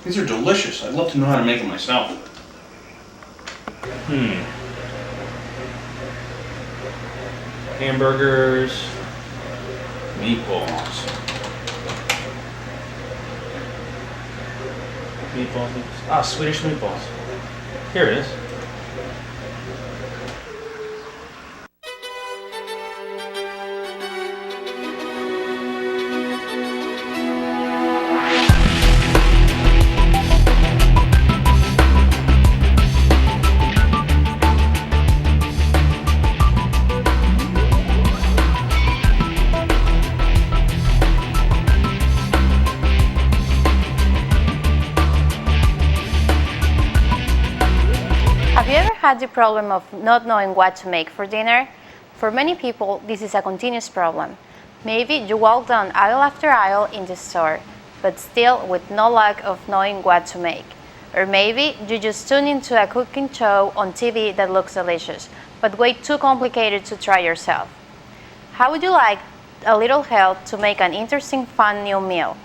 These are delicious. I'd love to know how to make them myself. Hamburgers, meatballs. Swedish meatballs. Here it is. Have you ever had the problem of not knowing what to make for dinner? For many people, this is a continuous problem. Maybe you walk down aisle after aisle in the store, but still with no luck of knowing what to make. Or maybe you just tune into a cooking show on TV that looks delicious, but way too complicated to try yourself. How would you like a little help to make an interesting, fun new meal?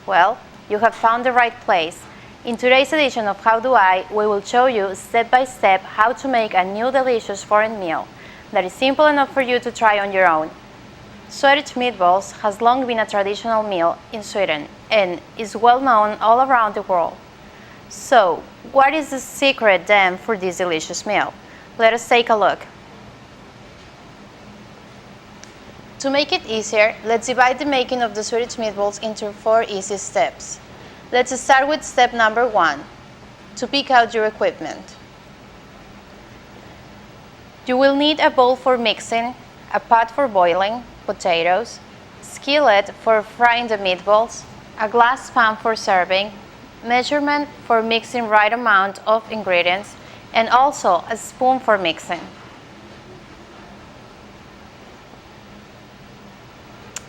Well, you have found the right place. In today's edition of How Do I, we will show you step by step how to make a new delicious foreign meal that is simple enough for you to try on your own. Swedish meatballs has long been a traditional meal in Sweden and is well known all around the world. So, what is the secret then for this delicious meal? Let us take a look. To make it easier, let's divide the making of the Swedish meatballs into 4 easy steps. Let's start with step number 1, to pick out your equipment. You will need a bowl for mixing, a pot for boiling potatoes, skillet for frying the meatballs, a glass pan for serving, measurement for mixing right amount of ingredients, and also a spoon for mixing.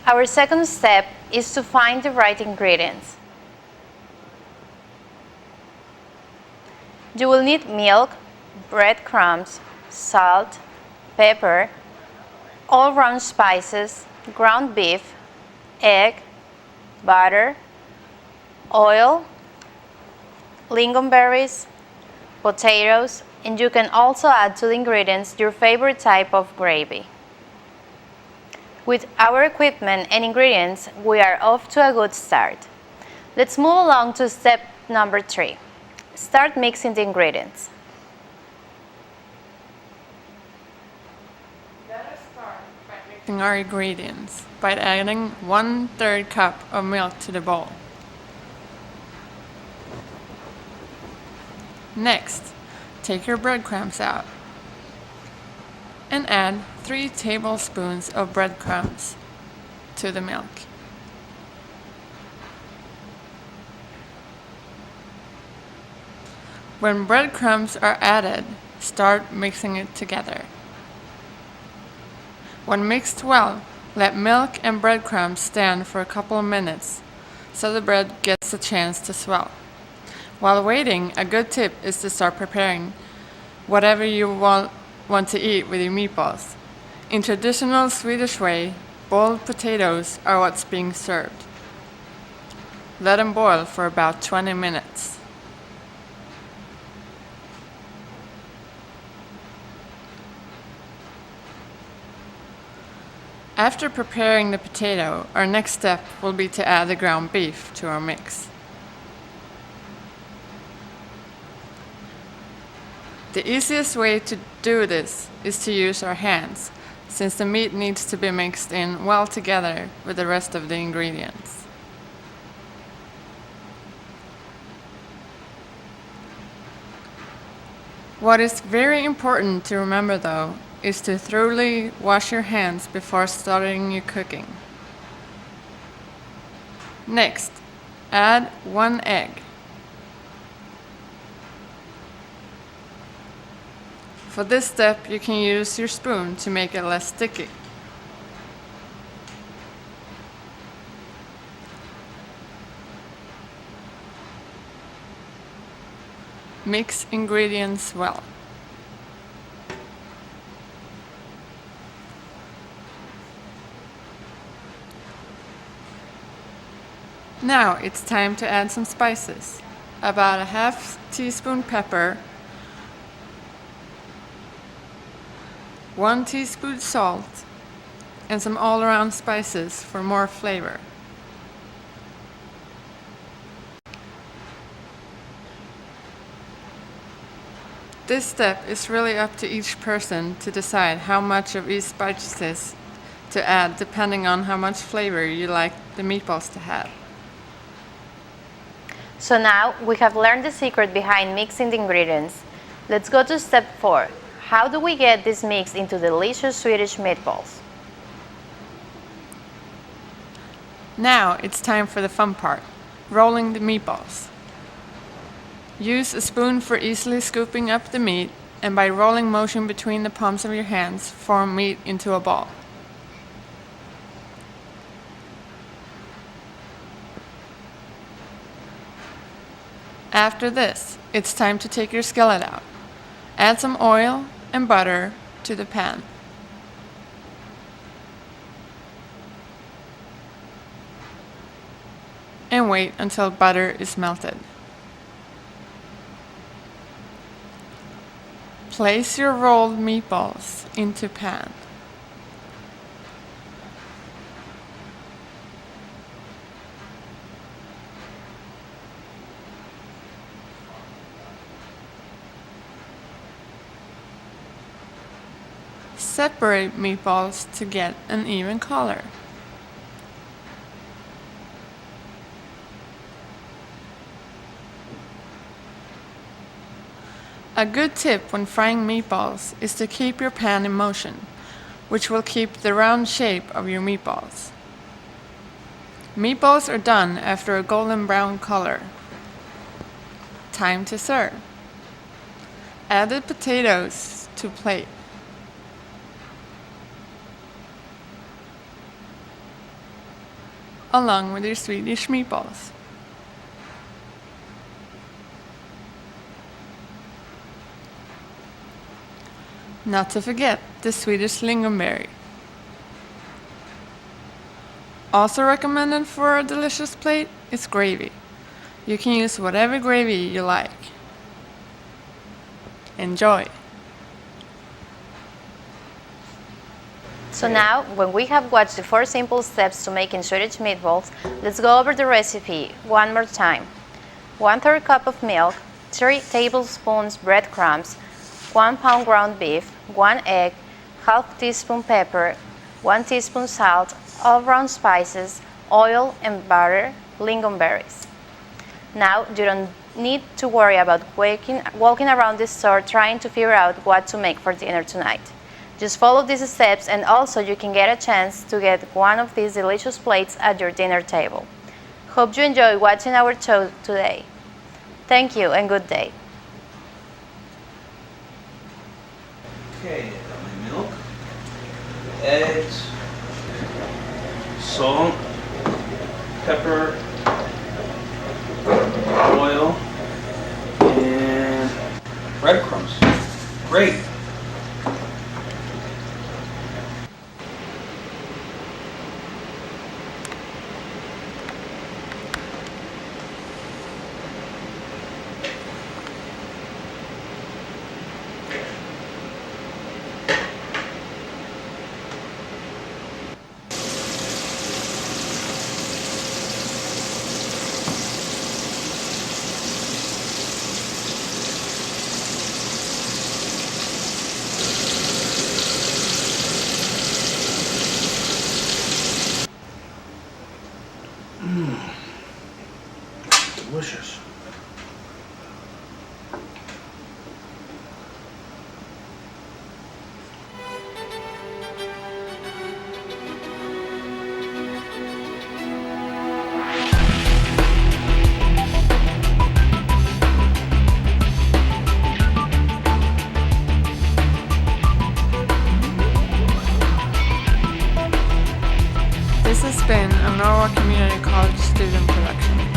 Our second step is to find the right ingredients. You will need milk, breadcrumbs, salt, pepper, all round spices, ground beef, egg, butter, oil, lingonberries, potatoes, and you can also add to the ingredients your favorite type of gravy. With our equipment and ingredients, we are off to a good start. Let's move along to step number 3. Start mixing the ingredients. Let us start by mixing our ingredients by adding 1/3 cup of milk to the bowl. Next, take your breadcrumbs out and add 3 tablespoons of breadcrumbs to the milk. When breadcrumbs are added, start mixing it together. When mixed well, let milk and breadcrumbs stand for a couple of minutes so the bread gets a chance to swell. While waiting, a good tip is to start preparing whatever you want to eat with your meatballs. In traditional Swedish way, boiled potatoes are what's being served. Let them boil for about 20 minutes. After preparing the potato, our next step will be to add the ground beef to our mix. The easiest way to do this is to use our hands, since the meat needs to be mixed in well together with the rest of the ingredients. What is very important to remember though is to thoroughly wash your hands before starting your cooking. Next, add 1 egg. For this step, you can use your spoon to make it less sticky. Mix ingredients well. Now it's time to add some spices. About a half teaspoon pepper, 1 teaspoon salt, and some all-around spices for more flavor. This step is really up to each person to decide how much of each spices to add depending on how much flavor you like the meatballs to have. So now we have learned the secret behind mixing the ingredients. Let's go to step 4. How do we get this mix into delicious Swedish meatballs? Now it's time for the fun part, rolling the meatballs. Use a spoon for easily scooping up the meat, and by rolling motion between the palms of your hands, form meat into a ball. After this, it's time to take your skillet out. Add some oil and butter to the pan. And wait until butter is melted. Place your rolled meatballs into pan. Separate meatballs to get an even color. A good tip when frying meatballs is to keep your pan in motion, which will keep the round shape of your meatballs. Meatballs are done after a golden brown color. Time to serve. Add the potatoes to plate. Along with your Swedish meatballs. Not to forget the Swedish lingonberry. Also recommended for a delicious plate is gravy. You can use whatever gravy you like. Enjoy! So now, when we have watched the 4 simple steps to making Swedish meatballs, let's go over the recipe one more time. 1/3 cup of milk, 3 tablespoons breadcrumbs, 1 pound ground beef, 1 egg, half teaspoon pepper, 1 teaspoon salt, all-round spices, oil and butter, lingonberries. Now, you don't need to worry about walking around the store trying to figure out what to make for dinner tonight. Just follow these steps, and also you can get a chance to get one of these delicious plates at your dinner table. Hope you enjoy watching our show today. Thank you and good day. Okay, I got my milk, eggs, salt, pepper, oil, and breadcrumbs. Great. Delicious. This has been a Norwalk Community College student production.